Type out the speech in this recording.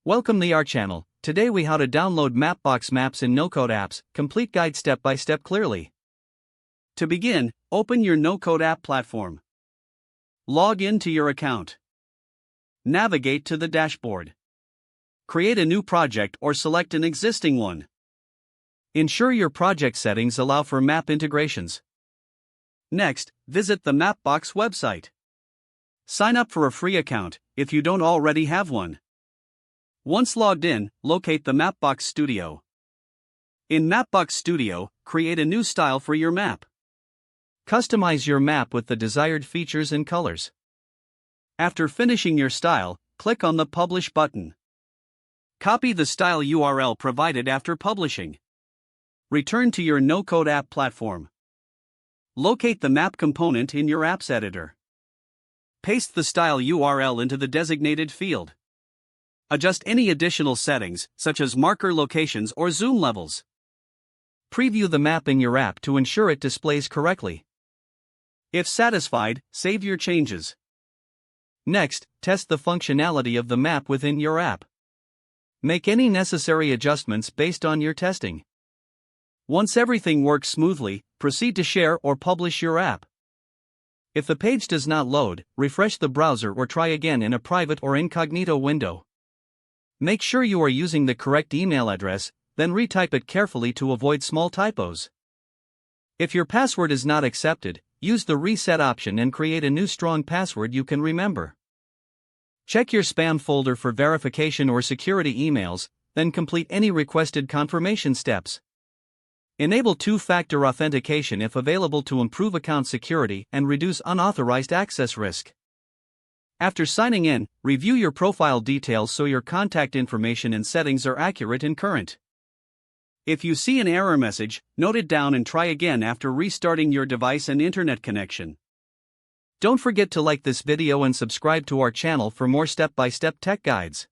Welcome to our channel. Today we how to download Mapbox maps in no-code apps, complete guide step by step clearly. To begin, open your no-code app platform. Log in to your account. Navigate to the dashboard. Create a new project or select an existing one. Ensure your project settings allow for map integrations. Next, visit the Mapbox website. Sign up for a free account if you don't already have one. Once logged in, locate the Mapbox Studio. In Mapbox Studio, create a new style for your map. Customize your map with the desired features and colors. After finishing your style, click on the Publish button. Copy the style URL provided after publishing. Return to your no-code app platform. Locate the map component in your apps editor. Paste the style URL into the designated field. Adjust any additional settings, such as marker locations or zoom levels. Preview the map in your app to ensure it displays correctly. If satisfied, save your changes. Next, test the functionality of the map within your app. Make any necessary adjustments based on your testing. Once everything works smoothly, proceed to share or publish your app. If the page does not load, refresh the browser or try again in a private or incognito window. Make sure you are using the correct email address, then retype it carefully to avoid small typos. If your password is not accepted, use the reset option and create a new strong password you can remember. Check your spam folder for verification or security emails, then complete any requested confirmation steps. Enable two-factor authentication if available to improve account security and reduce unauthorized access risk. After signing in, review your profile details so your contact information and settings are accurate and current. If you see an error message, note it down and try again after restarting your device and internet connection. Don't forget to like this video and subscribe to our channel for more step-by-step tech guides.